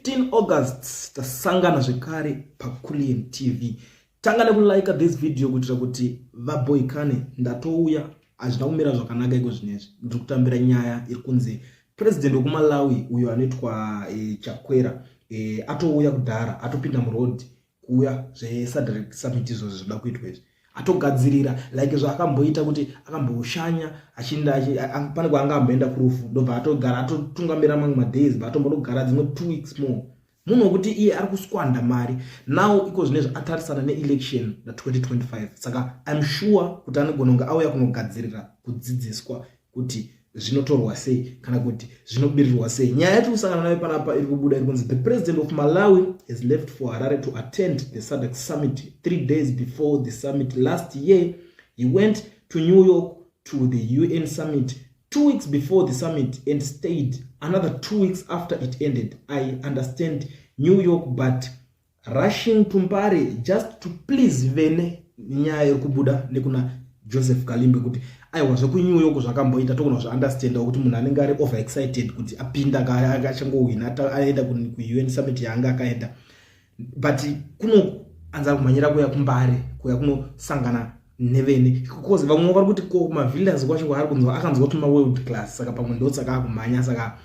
15 August tasangana zvekare paCoolian TV. Tangane kulike this video kuitira kuti vaboikane ndatouya azvina kumira zvakanaka iko zvinezvi. Ndiri kutambira nyaya iri kunzi president wekumalawi uyo anoitwa Chakwera atouya kudhara atopinda muroad kuuya zveSADC summit izvo zvinoda kuitwa izvi. Atogadzirira like zvakamboita kuti akamboshanya achinda pane kwaanga amboenda kurufu ndobva atogara atotungamira mamwe madays batombogara dzimwe 2 weeks more. Munhu wekuti iye ari kuskwanda mari now iko zvinezvi atarisana neelection na2025. Saka I'm sure kuti anogona kunge auya kunogadzirira kudzidziswa kuti zvinotorwa sei kana kuti zvinobirirwa sei. Nyaya yatiri kusangana nayo panapa iri kubuda iri kunzi the president of Malawi has left for Harare to attend the SADC summit 3 days before the summit. Last year he went to New York to the UN summit 2 weeks before the summit and stayed another 2 weeks after it ended. I understand New York but rushing to Mbare just to please vene. Nyaya iri kubuda nekuna Joseph Kalimbe kuti aiwa zvokuNew York zvakamboita togona zvaunderstanda kuti munhu anenge ari over excited kuti apinda akachangowina aenda kuUN summit yanga akaenda but kuno anza kumanyira kuya kuMbare kuya kunosangana nevene because vamwe vari kuti ko mavillas kwacho ari kunzwa akanzwa kuti ma world class saka pamwe ndotsaka kumanya saka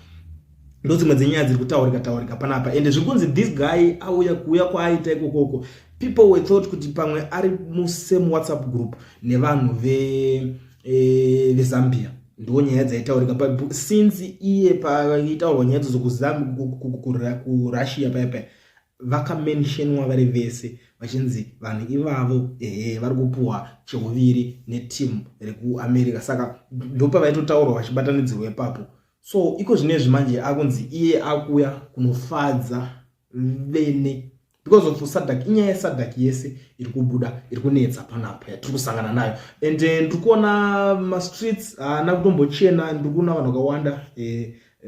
ndodzimwe dzenyaya dziri kutaurika panapa ende zvikunzi this guy auya kuya kwaaita ikokoko people were thought kuti pamwe ari musame WhatsApp group nevanhu veZambia ndo nyaya dzaitaurika but since iye paitaurwa nyaya kurussia paipa vakamentionwa vari vese vachinzi vanhu ivavo vari kupuhwa cheuviri netimu rekuAmerica saka ndopa vaitotaurwa vachibatanidzirwa ipapo. So iko zvinezvi manje akunzi iye akuya kunofadza vene because of SADC. Inyaya yeSADC yese iri kubuda iri kunetsa panapa yatiri kusangana nayo and ndiri kuona ma-streets haana kutombochena. Ndiri kuona vanhu vakawanda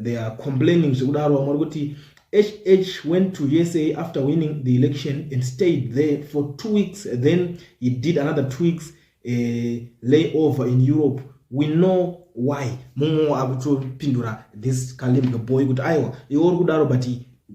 they are complaining zvekudaro. Vamwe vari kuti HH went to USA after winning the election and stayed there for 2 weeks. Then he did another 2 weeks layover in Europe. We know why. Mumwe akutopindura this Kalimbe boy kuti aiwa iwe uri kudaro but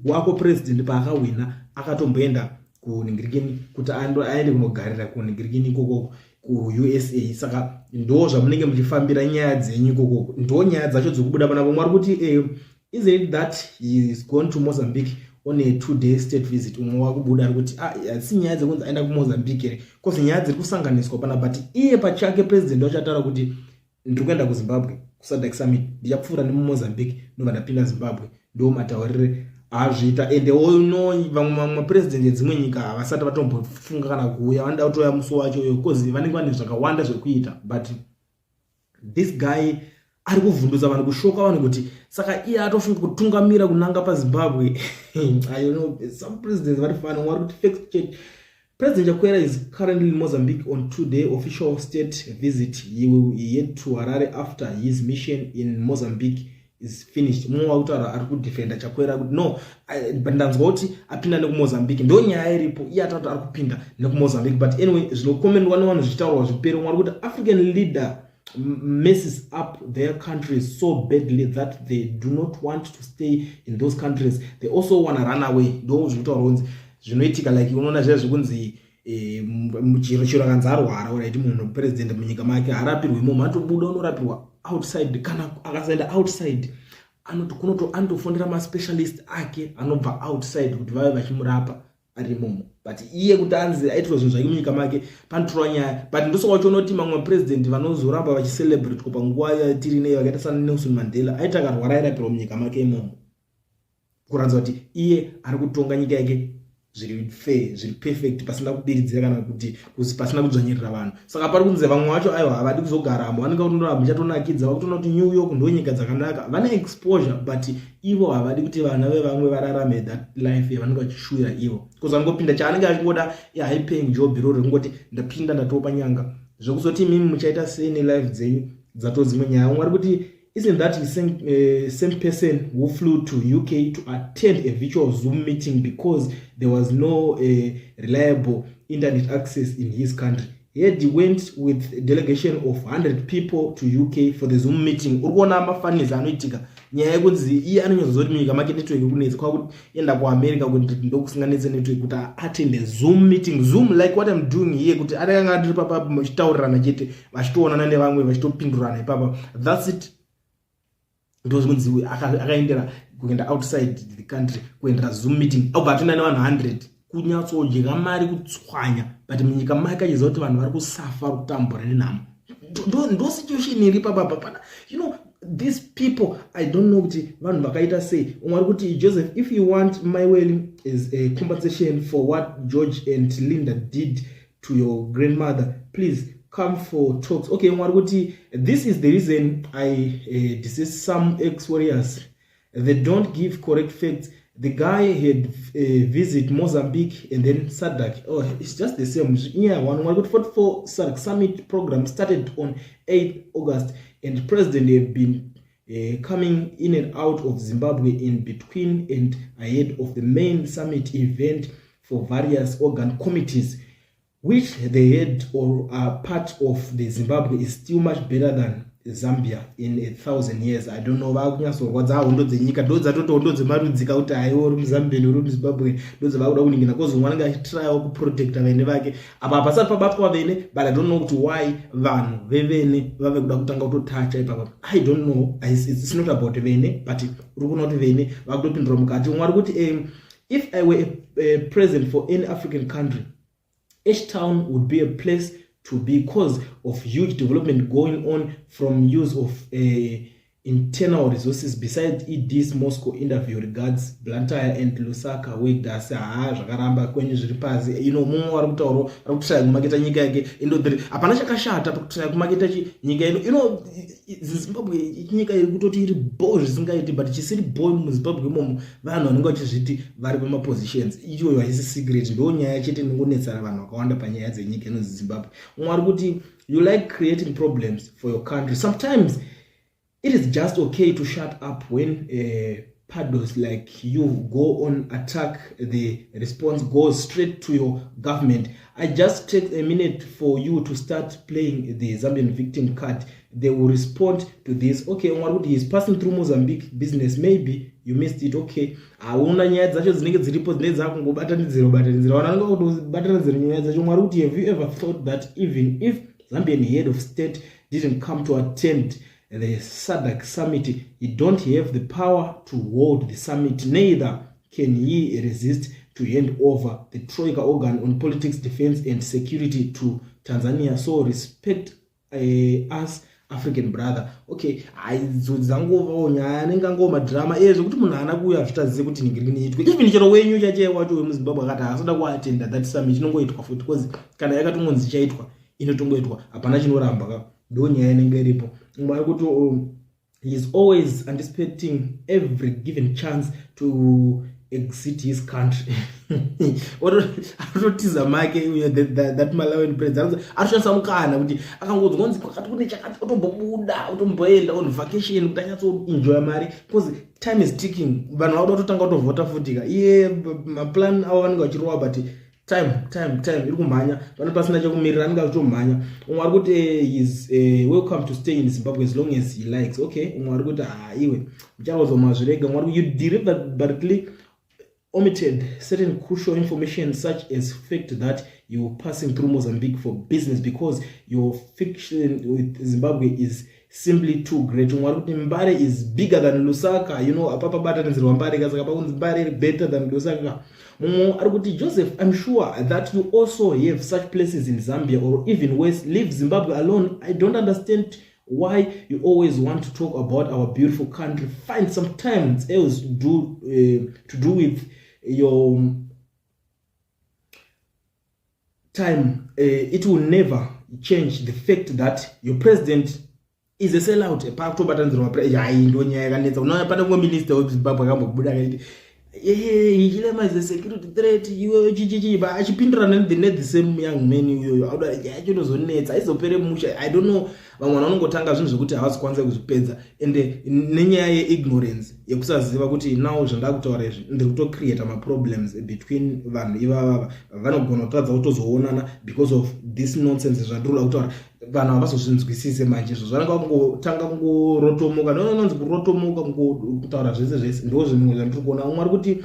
wako president paakawina akatomboenda kuningirikini kuti aende kunogarira kuningirikini ikoko kuUSA. Saka ndo zvamunenge muchifambira nyaya dzenyu ikoko ndo nyaya dzacho dzikubuda panapa. Mwari kuti isn't it that he is going to Mozambique on a 2-day state visit. Umwe wakubuda ari kuti si nyaya dzekunzi aenda kuMozambique ere kozi nyaya dziri kusanganiswa panapa but iye pachake president wachataura kuti ndiri kuenda kuZimbabwe kuSADC summit ndichapfuura nemuMozambique ndobva ndapinda Zimbabwe. Ndo mataurire azviita ende vamwe president yedzimwe nyika havasati vatombofunga kana kuuya vanoda kutoya musi wacho uyo kozi vanenge vane zvakawanda zvekuita but this guy ari kuvhundutsa vanhu kushoka vanhu kuti saka iye atofunga kutungamira kunanga paZimbabwe. I don't know some presidents vari fana vari kuti fake check. President Chakwera is currently in Mozambique on 2-day official state visit. He will head to Harare after his mission in Mozambique is finished. Mumwe wakutaura ari kudefenda Chakwera kuti no but ndanzwa kuti apinda nekuMozambique ndo nyaya iripo iye atati ari kupinda nekuMozambique but anyway zvinokomendwa nevanhu zvichitaurwa zvipero. Mwari kuti African leader messes up their countries so badly that they do not want to stay in those countries. They also want to run away. Ndo zvinotaurwa kunzi zvinoitika like unoona zviya zvekunzi chiro akanzi arwara right munhu president munyika make harapirwi imomo atobuda unorapirwa outside kana akasaenda outside anotofundira ma-specialist ake anobva outside kuti vave vachimurapa ari imomo but iye kuti anzi aitirwa zvinhu zvake munyika make panotorwa nyaya but ndosokachiona kuti mamwe president vanozoramba vachicelebrate panguva yatiri neyo vakaita sana Nelson Mandela aiti akarwara airapirwa munyika make imomo kuratidza kuti iye ari kutonga nyika yake zviri fair zviri perfect pasina kubiridzira kana kuti pasina kudzvanyirira vanhu. Saka pari kunze vamwe vacho aiwa havadi kuzogaramo vanenge kutonora muchatonakidza vakutona kuti New York ndo nyika dzakanaka vane exposure but ivo havadi kuti vana vevamwe vararame that life yavanenge vachishuvira ivo because angopinda chaanenge achingoda high paying job iroro rekungoti ndapinda ndatopa nyanga zvekuzoti imimi muchaita sei nelife dzenyu dzatodzimwe nyaya. Mwari kuti isn't that the same person who flew to UK to attend a virtual Zoom meeting because there was no reliable internet access in his country? he went with a delegation of 100 people to UK for the Zoom meeting. Urikuona mafanizi anoitika nyaya yekunzi iye anonyazoti munyika make network kunetsa kwakuti enda kuAmerica kuti ndokusinganetse network kuti attend a Zoom meeting. Zoom like what I'm doing here kuti atakanga tiri papa muchitaurirana chete vachitoonana nevamwe vachitopindurana ipapa. That's it. Ndokunzi akaendera kuenda outside the country kuendera Zoom meeting obva atona nevanhu 100 kunyatsojeka mari kutswanya but munyika make achiziva kuti vanhu vari kusafa kutambura nenhamo. Ndo situation iri papa. These people, I don't know kuti vanhu vakaita sei. Umwe kuti Joseph, if you want my will is a compensation for what George and Linda did to your grandmother, please come for talks. Okay, umwe kuti this is the reason I deceased some ex-warriors. They don't give correct facts. The guy had visit Mozambique and then SADC. Oh, it's just the same. Yeah, one got 44 SADC summit program started on 8th August, and the president have been coming in and out of Zimbabwe in between and ahead of the main summit event for various organ committees, which they had or are part of. The Zimbabwe is still much better than Zambia in 1,000 years. I don't know vakunyasorwadza hondo dzenyika ndodzato hondo dzemarudzika kuti aiwo uri muZambia uri muZimbabwe ndodzavakuda kuningina kozi mwananga achitraya kuprotecta vene vake apa pasati pabatwa vene, but I don't know kuti why vanhu vevene vave kuda kutanga kutotacha ipapa. I don't know, it's not about vene, but uri kuona kuti vene vakutopindura mukati. Mwari kuti if I were a president for any African country, each town would be a place to be because of huge development going on from use of internal resources. Besides this Moscow interview regards Blantyre and Lusaka where dasi zvakaramba kwenye zviri pasi mumwe wari kutaura ari kutraya kumaketa nyika yake hapana chakashata pakutraya kumaketa nyika ino. Zimbabwe nyika iri kutoti iri bo zvisingaiti, but chisiri bo muZimbabwe imomo vanhu vanenge vachizviti vari pamapositions. Iyoyo haisi secret, ndo nyaya chete inongonetsana vanhu vakawanda panyaya dzenyika ino Zimbabwe. Umwe ari kuti you like creating problems for your country. Sometimes it is just okay to shut up when paddles like you go on attack. The response goes straight to your government. I just take a minute for you to start playing the Zambian victim card. They will respond to this. Okay, he is passing through Mozambique business. Maybe you missed it. Okay, auna nyaya dzacho dzinenge dziripo dzine dzakungobatanidzira vananga kubatanidzira nyaya dzacho. Have you ever thought that even if Zambian head of state didn't come to attend the SADC summit, he don't have the power to hold the summit, neither can he resist to hand over the Troika organ on politics, defense and security to Tanzania. So respect us African brother. Okay, aizodzangova nyaya nengangoma drama zvekuti munhu ana kuya zvitazize kuti ningiri itwe. Even chero wenyu chache wacho wemuZimbabwe akati asoda kuattenda that summit inongoitwa futi because kana yakatongonzi chaitwa inotongoitwa hapana chinoramba ndo nyaya inenge iripo. Umwe kuti he is always anticipating every given chance to exit his country. Anotiza make that Malawian president anoshandisa mukana kuti akangodzwa kunzi kwakati kune chakati otombobuda otomboenda on vacation kuti anyatsoenjoya mari because time is ticking. Vanhu vauda kutotanga kutovhota futika iye maplan avo vanenge vachirova but time iri kumhanya pane pasina chekumirira anenge achitomhanya. Umwe ari kuti he is welcome to stay in Zimbabwe as long as he likes. Okay, umwe ari kuti iwe mucharozo mazvirega. Umwe ari kuti you deliberately omitted certain crucial information such as fact that you were passing through Mozambique for business because your fiction with Zimbabwe is simply too great. Umwe ari kuti Mbare is bigger than Lusaka. Apapa batanizirwa Mbare kasaka pakunzi Mbare better than Lusaka. Joseph, I'm sure that you also have such places in Zambia or even worse, leave Zimbabwe alone. I don't understand why you always want to talk about our beautiful country. Find some time else to do with your time. It will never change the fact that your president is a sellout. Hilema is a security threat. Achipindurana the same young man. I don't know. vamwe vanongotanga zvinhu zvekuti havazikwanisa kuzvipedza ende nenyaya yeignorance yekusaziva kuti nawo zvandakutaura izvi ndiri kutocreata maproblems between vanhu ivava vanogona kutadza kutozoonana because of this nonsense zvandirikuda kutaura vanhu havazozvinzwisise manje izvo zvananga kungotanga kungorotomoka nononzi kurotomoka kutaura zvese ndo zvinhu zvandiri kuona umwe ari kuti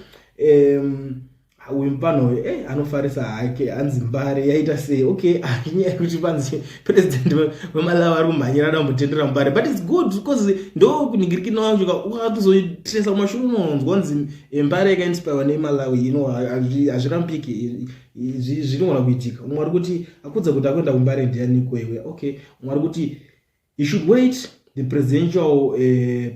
uyu mupano anofarisa hake anzi Mbare yaita sei okay anyaya yekuti panzi president weMalawi ari kumhanyira damutendera Mbare but it's good because ndo kuningirikina wacho ukatozoitresa kumashure unonzwa kunzi Mbare yakainspire neMalawi hazvirambiki zvinogona kuitika umwe ari kuti akudza kuti akuenda kuMbare ndianiko iwe okay umwe ari kuti you should wait the presidential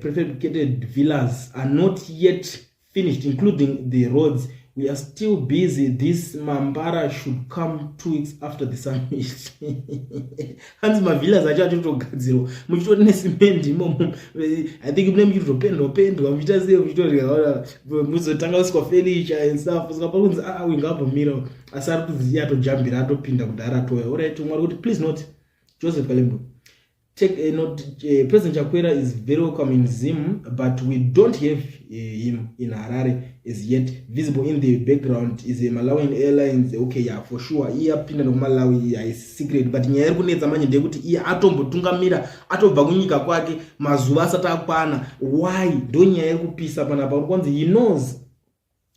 prefabricated villas are not yet finished including the roads. We are still busy. This Mambara should come 2 weeks after the summit. Hands my villas are just to zero. Much to Nesimendi, I think name you to pen, I'm just saying, Muzotanga Scofelicha and stuff. We got a mirror. I started to the to jump it out of Pinda Dara to all right tomorrow. Please note Joseph Kalembo. Take a note, President Chakwera is very welcome in Zim, but we don't have him in Harare as yet. Visible in the background is a Malawian Airlines. Okay, yeah, for sure. Here, Pinda no Malawi is secret, but nyaya kunedza manje ndekuti iye atombotungamira atobva kunyika kwake mazuva asati akwana. Why? Ndo nyaya kupisa panapa kwanzi he knows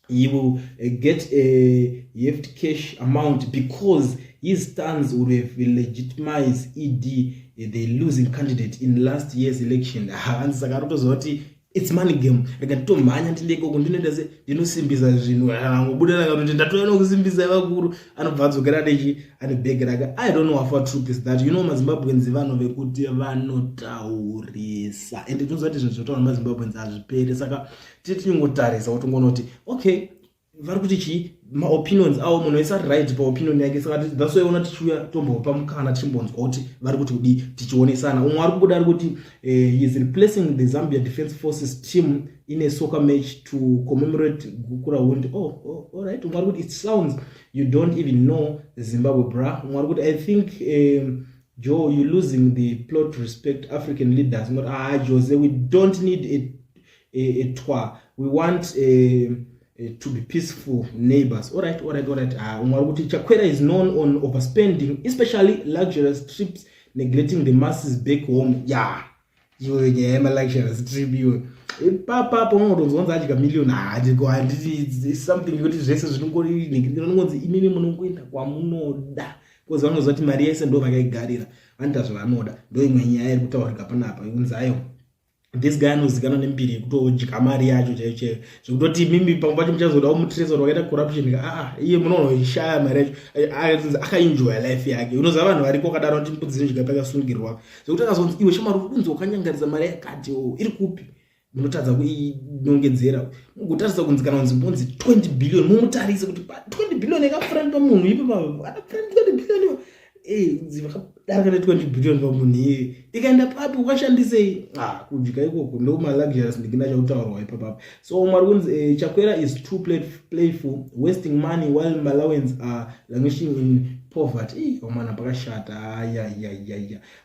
he will get a hefty cash amount because his stance would have legitimized ED the losing candidate in last year's election. It's money game. Rekatomhanya ndileko kundinoenda se ndinosimbisa zvinhu angobuda kuti ndatoona kusimbisa vakuru anobva adzokera nechi anebhegeraga. I don't know how far truth is that. You know maZimbabweans vanhu vekuti vanotaurisa ende tinozoti zvinhu zvotaura maZimbabweans hazviperi saka titingotarisa kuti ngonoti okay vari kuti chi maopinions avo munhu wese ari right paopinion yake saka that's why una tichiuya tombopa mukana tichimbonzwa kuti vari kuti kudi tichionesana umwe ari kubuda ari kuti he is replacing the Zambia Defense Forces team in a soccer match to commemorate Gukura wound. All right umwe ari kuti it sounds you don't even know Zimbabwe bra umwe ari kuti I think Joe you losing the plot to respect African leaders not Jose we don't need a tour we want to be peaceful neighbors. All right. Chakwera is known on overspending, especially luxurious trips, neglecting the masses back home. Yeah, I'm a luxurious trip. Papa, million. It's something you just go because one was what Maria said over Garira, and that's what I know. Doing my hair to talk up and up. This guy knows the Ghana Empire, Jikamari, so don't mimi pamoja mchezo au mtrezo rogaita corruption iye munono ishaya marriage akaenjoy life yake unoza vanhu vari kokadaro kuti mpudzire zvikapeka sungirwa so kuti akazonzi iwe shoma rubunzo ukanyangariza mari yakati iri kupi munotadza kuinongedzera mugotarisa kunzikana kunzi mbonzi 20 billion mumutarise kuti 20 billion yakafrend pamunhu ipo ana friend 20 billion dzivakadaka 20 billion pamunhu iye ikaenda papi ukashandisei kujika ikoko ndo maluxurious ndikina chautaurwa ipapapo so mwari kunzi Chakwera is too playful wasting money while Malawians are languishing in poverty omana pakashata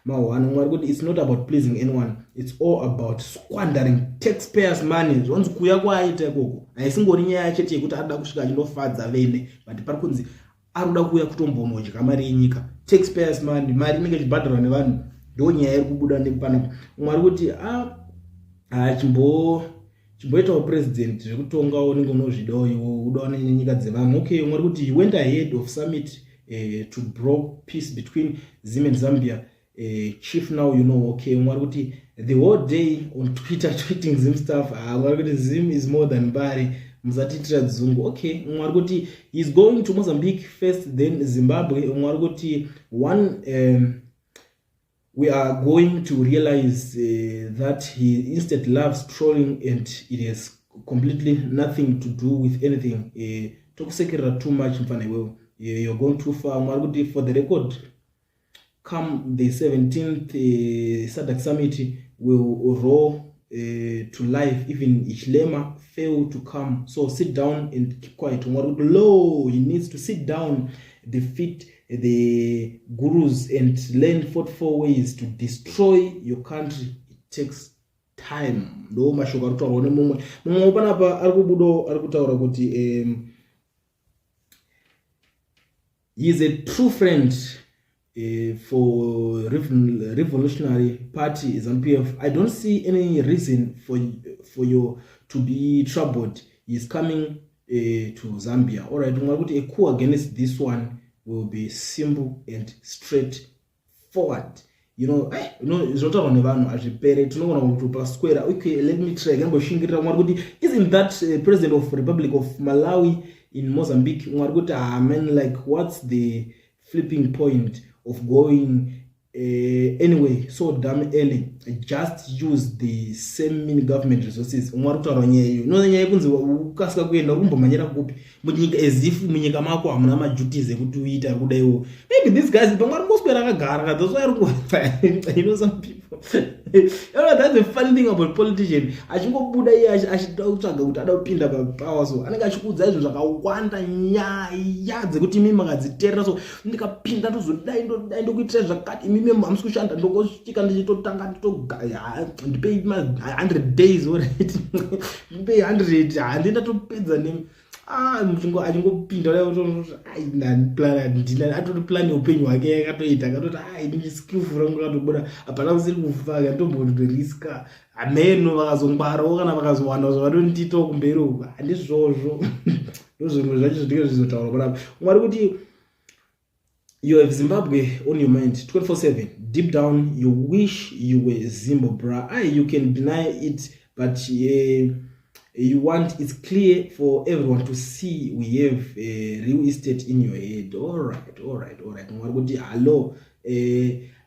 mawana mwari kuti it's not about pleasing anyone it's all about squandering taxpayers money zvonzi kuya kwaita ikoko haisingori nyaya chete yekuti ada kusvika achindofadza vene but pari kunzi arikuda kuya kutombonodya mari yenyika taxpayers money mari inenge ichibhadharwa nevanhu ndo nyaya iri kubuda nepana mwari kuti chimboitawo president zvekutongawo ninge unozvidawo iwo udawo nenyika dzevamwe okay mwari kuti he went ahead of summit to broke peace between Zim and Zambia chief now you know okay mwari kuti the whole day on Twitter tweeting Zim stuff mwari kuti Zim is more than Mbare muzatitira dzungu okay mwari kuti he is going to Mozambique first then Zimbabwe mwari kuti one we are going to realize that he instead loves trolling and it has completely nothing to do with anything tokusekerera too much mfana iwewe you're going too far mwari kuti for the record come the 17th SADC summit will roll to life even Ichilema fail to come so sit down and keep quiet mwari kuti low he needs to sit down defeat the gurus and learn 44 ways to destroy your country. It takes time. Ndo mashoko arutaurwa nemumwe panapa ari kutaura kuti he is a true friend for revolutionary party ZANU-PF. I don't see any reason for you to be troubled. He is coming to Zambia. All right, a coup against this one will be simple and straightforward. Zvotaurwa nevanhu azvipere tinogona kutopa square. Okay, let me try. Isn't that president of Republic of Malawi in Mozambique? Man, like, what's the flipping point of going anyway so damn early? Just use the same mini government resources. Ukasika kuenda kumbomanyira kupi munyika as munyika mako hamuna maduties ekuti uita kudaiwo. Maybe these guys pamwe ngoswera akagara that's why some people that's the funny thing about politician. Achingobuda iye achida kutsvaga kuti ada kupinda papower, so anenge achikudza izvo zvakawanda nyaya dzekuti imi makadziterera, so ndikapinda ndozodai ndokuitira zvakati imi hamusi kushanda ndongosvika ndichitotanga ndipei 100 days, alright. Ndipei 100 handenda topedza nemi achingopinda atori plan upenyu hwake yakatoita akatoti ndiskillful rangu akatobuda hapana kusiri kufaka ndomboriska ameno vakazongwarawo kana vakazowanda zvavadondito kumberi uku handizvozvo ndozvimwe zvacho zvinenge zvizotaura panapa. Mwari kuti you have Zimbabwe on your mind 24/7. Deep down, you wish you were Zimbabwe. You can deny it, but you want it's clear for everyone to see we have real estate in your head. All right. Hello.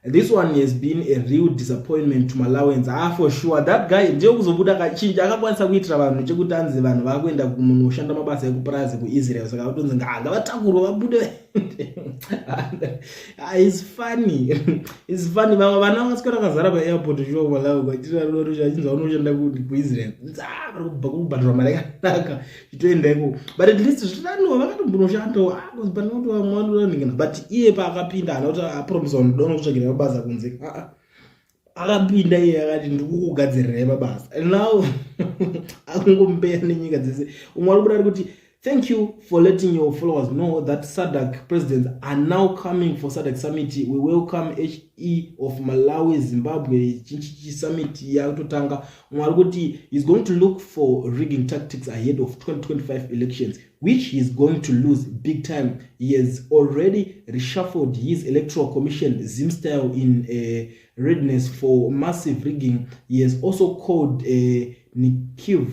This one has been a real disappointment to Malawians. For sure that guy nje kuzobuda kachinja akakwanisa kuitira vanhu chekuti anzi vanhu vakuenda kunoshanda mabasa ekupurazi kuIsrael saka vatonzi nganga vatakuro vabude. It's funny vana vasikora kazara pa airport sho Malawi kwatira roro chinza unoshanda kuIsrael kubva kubhadhura mari yakanaka chitoendeko, but at least zvitano vakatombonoshanda kuzibana kuti vamwana, but iye paakapinda ana kuti apromise dono kutsvagira mabasa kunze akapinda iye akati ndikukugadzirira mabasa, and now akungombeya nenyika dzese. Umwari kudari kuti thank you for letting your followers know that SADC presidents are now coming for SADC summit. We welcome HE of Malawi, Zimbabwe, Chinchichi summit yakutotanga. Mwari kuti is going to look for rigging tactics ahead of 2025 elections, which he is going to lose big time. He has already reshuffled his electoral commission Zim style in readiness for massive rigging. He has also called Nikiv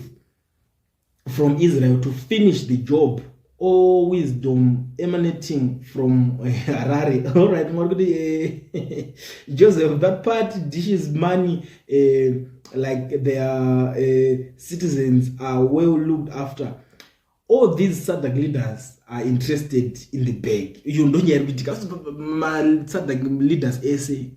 from Israel to finish the job. All wisdom emanating from Harare. All right, Joseph, that party dishes money like their citizens are well looked after. All these SADC leaders are interested in the bag. You don't hear it. SADC leaders say,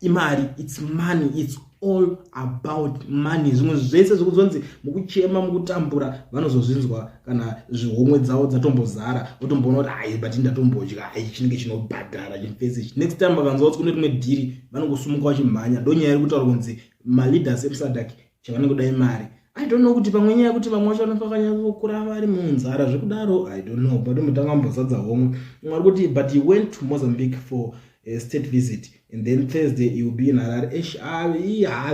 imari, it's money, it's all about money. Zvese zvekuzonzi mukuchema mukutambura vanozozvinzwa kana zvihomwe dzavo dzatombozara votomboona kuti ai but ndatombodya ai chinenge chinobhadhara chinfesi. Next time vakanzwa kuti kune rimwe dhiri vanongosumuka vachimhanya. Ndonyaya iri kutaura kunzi maleaders emusadhaki chavanenge kudai mari. I don't know kuti pamwe nyaya kuti vamwe vacho vanofakanyakukura vari munzara zvekudaro. I don't know, but mutanga mbozadza homwe. Mwari kuti but he went to Mozambique for a state visit, and then Thursday he will be in Harare.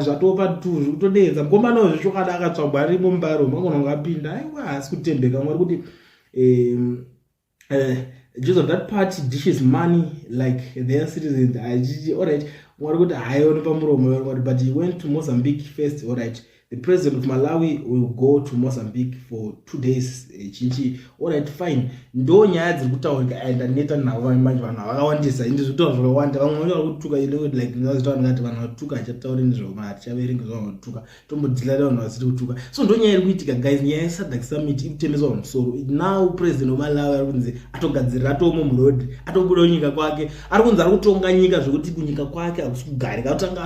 Zvatopa tu zvotodedza ngomano zvichokada akatsvagwa ari mumbaro mangona ngapinda aiwa asi kutendeka. Mwari kuti just of that party dishes money like their citizens. All right, mwari kuti haione pamuromo, but he went to Mozambique first. All right, the president of Malawi will go to Mozambique for 2 days. All right, fine. Ndo nyaya dziri kutaurika and neta navo manje vanhu vakawandisa indi zvitaura zvakawanda. Vamwe vanoda kutuka like ndazitaura ngati vanhu vatuka achataura ndizvo mari chaverenga zvanhu vatuka tombodilala vanhu vasiri kutuka. So ndo nyaya iri kuitika guys. Nyaya yeSADC summit ikutemeswa pamusoro. Now president of Malawi ari kunzi atogadzirira atomo muroad atobuda nyika kwake ari kunzi ari kutonga nyika zvokuti kunyika kwake hakusi kugarika atanga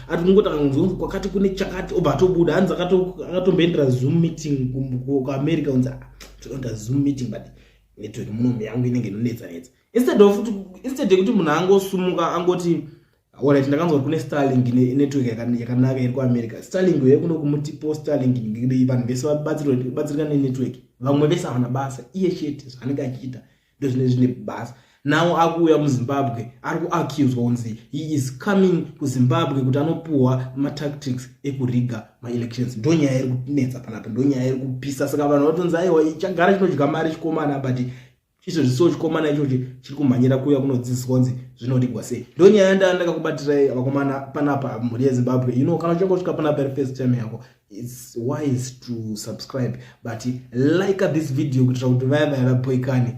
atongotanga kunzi kwakati kune chakati obva atobuda hanzi akatomboendera Zoom meeting kuAmerica kunzi toenda Zoom meeting but network munomu yangu inenge inonetsa. instead yekuti munhu angosumuka angoti alright ndakanzwa kune Starlink network yakanaka iri kuAmerica. Starlink yo kuno kumutipo Starlink ngiri vanhu vese vabatsirika network, vamwe vese havana basa, iye chete zvanenge achiita ndozvine basa. Now akuya muZimbabwe ari kuaccuse kunzi he is coming kuZimbabwe kuti anopuhwa matactics ekuriga maelections. Ndonyaya iri kunetsa panapa, ndonyaya iri kupisa. Saka vanhu vatonzi aiwa chagara chinodya mari chikomana, but izvo zviso chikomana ichochi chiri kumhanyira kuya kunodzidziswa kunzi zvinorigwa sei. Ndonyaya ndakakubatirai vakomana panapa mhuri yeZimbabwe. Kana uchangosvika panapa first time yako, it's wise to subscribe, but like this video kuitira kuti vaya vapoikane.